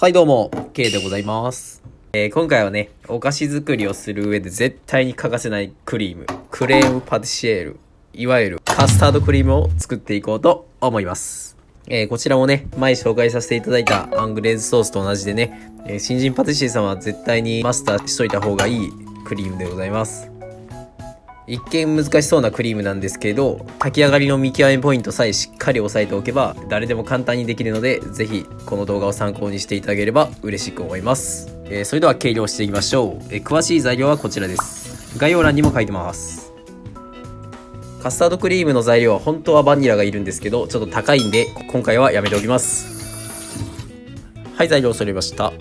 はいどうも、K でございます。今回はね、お菓子作りをする上で絶対に欠かせないクリーム、クレームパティシエール、いわゆるカスタードクリームを作っていこうと思います。こちらもね、前紹介させていただいたアングレーズソースと同じでね、新人パティシエさんは絶対にマスターしといた方がいいクリームでございます。一見難しそうなクリームなんですけど、炊き上がりの見極めポイントさえしっかり押さえておけば誰でも簡単にできるので、ぜひこの動画を参考にしていただければ嬉しく思います。それでは計量していきましょう。詳しい材料はこちらです。概要欄にも書いてます。カスタードクリームの材料は本当はバニラがいるんですけど、ちょっと高いんで今回はやめておきます。はい、材料揃いました。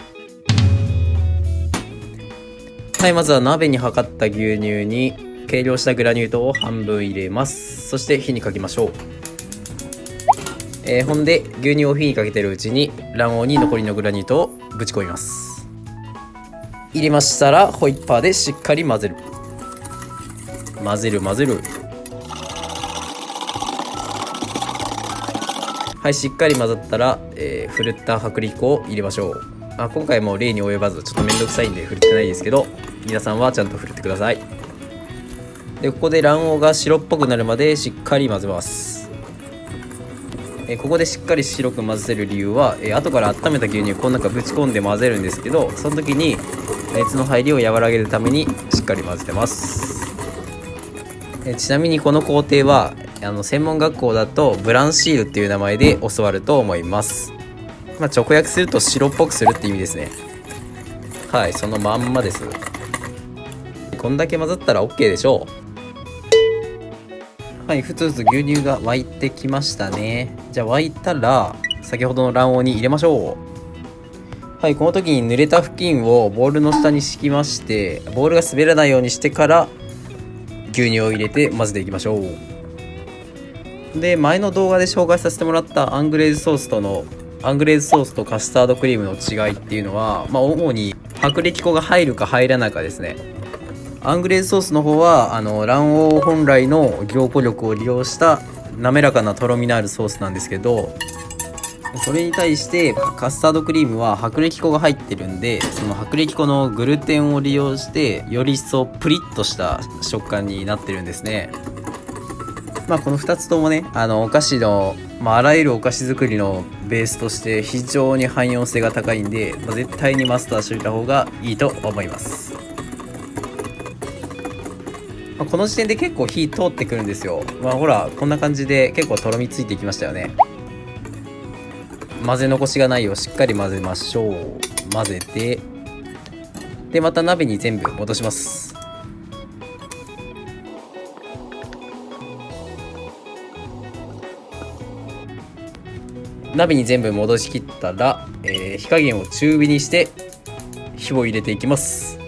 はい、まずは鍋に測った牛乳に計量したグラニュー糖を半分入れます。そして火にかけましょう。ほんで牛乳を火にかけてるうちに卵黄に残りのグラニュー糖をぶち込みます。入れましたらホイッパーでしっかり混ぜる。混ぜる。はい、しっかり混ざったら、ふるった薄力粉を入れましょう。今回も例に及ばずちょっとめんどくさいんでふるってないですけど、皆さんはちゃんとふるってください。でここで卵黄が白っぽくなるまでしっかり混ぜます。ここでしっかり白く混ぜる理由は、後から温めた牛乳この中ぶち込んで混ぜるんですけど、その時に熱の入りを和らげるためにしっかり混ぜてます。ちなみにこの工程は専門学校だとブランシールっていう名前で教わると思います。直訳すると白っぽくするって意味ですね。はい、そのまんまです。こんだけ混ざったら OK でしょう。はい、ふつふつ牛乳が沸いてきましたね。じゃあ沸いたら先ほどの卵黄に入れましょう。はい、この時に濡れた布巾をボウルの下に敷きまして、ボウルが滑らないようにしてから牛乳を入れて混ぜていきましょう。で前の動画で紹介させてもらったアングレーズソースとカスタードクリームの違いっていうのは、主に薄力粉が入るか入らないかですね。アングレーズソースの方は卵黄本来の凝固力を利用した滑らかなとろみのあるソースなんですけど、それに対してカスタードクリームは薄力粉が入ってるんで、その薄力粉のグルテンを利用してより一層プリッとした食感になってるんですね。この2つともね、お菓子の、あらゆるお菓子作りのベースとして非常に汎用性が高いんで、絶対にマスターしておいた方がいいと思います。この時点で結構火通ってくるんですよ。ほらこんな感じで結構とろみついてきましたよね。混ぜ残しがないようしっかり混ぜましょう。混ぜて、でまた鍋に全部戻します。鍋に全部戻しきったら、火加減を中火にして火を入れていきます。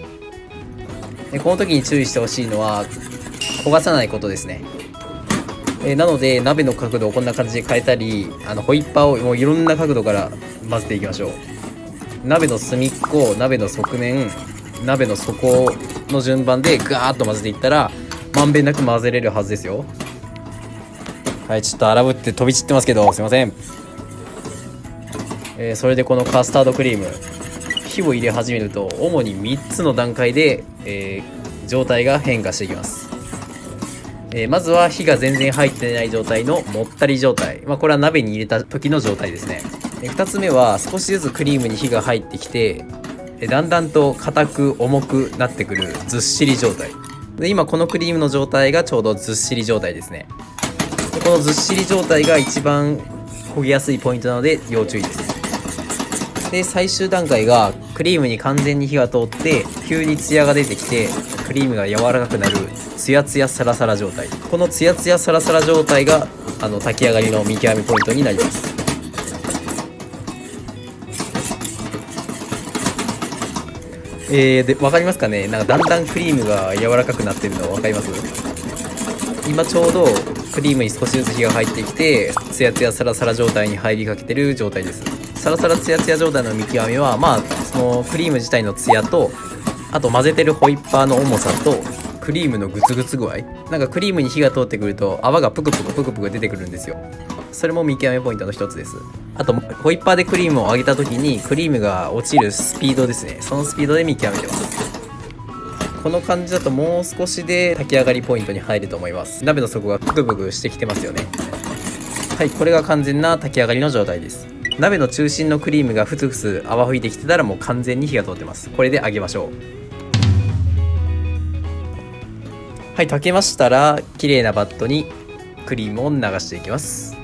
でこの時に注意してほしいのは焦がさないことですね。なので鍋の角度をこんな感じで変えたり、ホイッパーをもういろんな角度から混ぜていきましょう。鍋の隅っこ、鍋の側面、鍋の底の順番でガーッと混ぜていったらまんべんなく混ぜれるはずですよ。はい、ちょっと荒ぶって飛び散ってますけどすいません。それでこのカスタードクリーム、火を入れ始めると主に3つの段階で、状態が変化していきます。まずは火が全然入ってない状態のもったり状態、これは鍋に入れた時の状態ですね。2つ目は少しずつクリームに火が入ってきてだんだんと硬く重くなってくるずっしり状態で、今このクリームの状態がちょうどずっしり状態ですね。でこのずっしり状態が一番焦げやすいポイントなので要注意です。で最終段階がクリームに完全に火が通って急にツヤが出てきてクリームが柔らかくなるツヤツヤサラサラ状態、このツヤツヤサラサラ状態が炊き上がりの見極めポイントになります。で分かりますかね。だんだんクリームが柔らかくなってるの分かります？今ちょうどクリームに少しずつ火が入ってきてツヤツヤサラサラ状態に入りかけてる状態です。サラサラツヤツヤ状態の見極めはそのクリーム自体のツヤと、あと混ぜてるホイッパーの重さとクリームのグツグツ具合、なんかクリームに火が通ってくると泡がプクプクプクプク出てくるんですよ。それも見極めポイントの一つです。あとホイッパーでクリームを揚げた時にクリームが落ちるスピードですね。そのスピードで見極めてます。この感じだともう少しで炊き上がりポイントに入ると思います。鍋の底がプクプクしてきてますよね。はい、これが完全な炊き上がりの状態です。鍋の中心のクリームがふつふつ泡吹いてきてたらもう完全に火が通ってます。これで揚げましょう。はい、炊けましたら綺麗なバットにクリームを流していきます。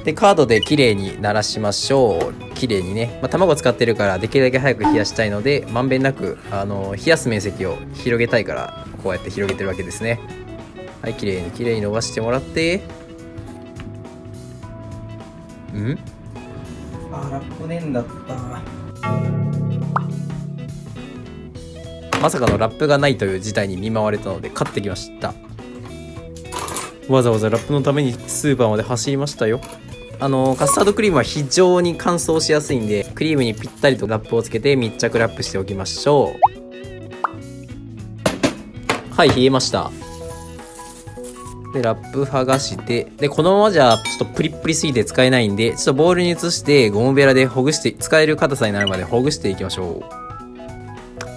でカードで綺麗にならしましょう。綺麗にね、卵使ってるからできるだけ早く冷やしたいので、まんべんなく冷やす面積を広げたいからこうやって広げてるわけですね。はい、綺麗に綺麗に伸ばしてもらって、ラップねんだった。まさかのラップがないという事態に見舞われたので買ってきました。わざわざラップのためにスーパーまで走りましたよ。カスタードクリームは非常に乾燥しやすいんで、クリームにぴったりとラップをつけて密着ラップしておきましょう。はい、冷えました。でラップ剥がして、でこのままじゃちょっとプリップリすぎて使えないんで、ちょっとボウルに移してゴムベラでほぐして、使える硬さになるまでほぐしていきましょう。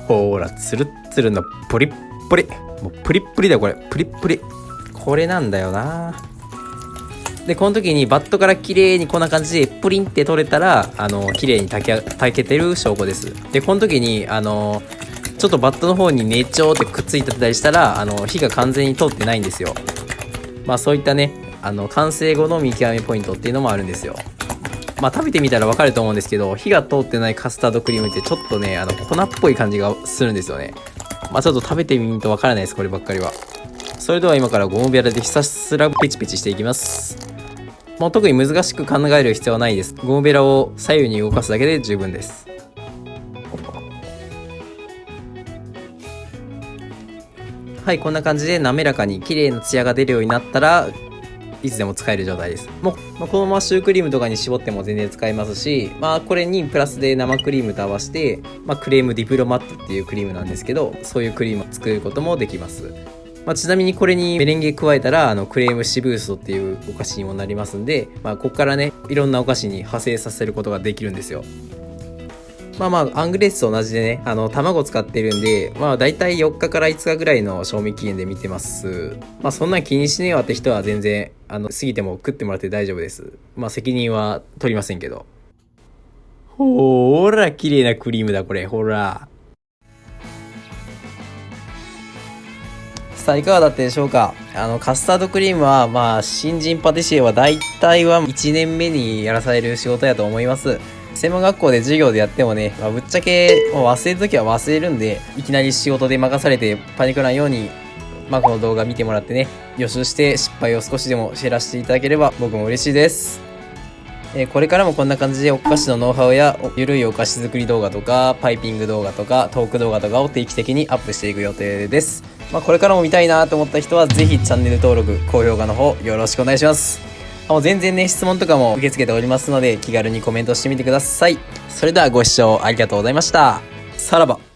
ほらツルッツルのプリップリ、もうプリップリだこれ、プリップリ、これなんだよな。でこの時にバットから綺麗にこんな感じでプリンって取れたら綺麗に炊けてる証拠です。でこの時にちょっとバットの方にねちょーってくっついてたりしたら火が完全に通ってないんですよ。そういったね完成後の見極めポイントっていうのもあるんですよ。食べてみたら分かると思うんですけど、火が通ってないカスタードクリームってちょっとね粉っぽい感じがするんですよね。ちょっと食べてみると分からないです、こればっかりは。それでは今からゴムベラでひたすらペチペチしていきます。もう特に難しく考える必要はないです。ゴムベラを左右に動かすだけで十分です。はい、こんな感じで滑らかに綺麗なツヤが出るようになったらいつでも使える状態です。もう、このままシュークリームとかに絞っても全然使えますし、これにプラスで生クリームと合わせて、クレームディプロマットっていうクリームなんですけど、そういうクリームを作ることもできます。ちなみにこれにメレンゲ加えたらクレームシブーストっていうお菓子にもなりますんで、ここからねいろんなお菓子に派生させることができるんですよ。アングレースと同じでね卵使ってるんで、だいたい4日から5日ぐらいの賞味期限で見てます。そんなん気にしねえわって人は全然過ぎても食ってもらって大丈夫です。責任は取りませんけど。ほーら綺麗なクリームだこれ、ほら。さあいかがだったでしょうか。カスタードクリームは新人パティシエは大体は1年目にやらされる仕事やと思います。専門学校で授業でやってもね、ぶっちゃけ忘れるときは忘れるんで、いきなり仕事で任されてパニクらないように、この動画見てもらってね、予習して失敗を少しでも減らしていただければ僕も嬉しいです。これからもこんな感じでお菓子のノウハウやゆるいお菓子作り動画とかパイピング動画とかトーク動画とかを定期的にアップしていく予定です。これからも見たいなと思った人はぜひチャンネル登録、高評価の方よろしくお願いします。もう全然ね質問とかも受け付けておりますので気軽にコメントしてみてください。それではご視聴ありがとうございました。さらば。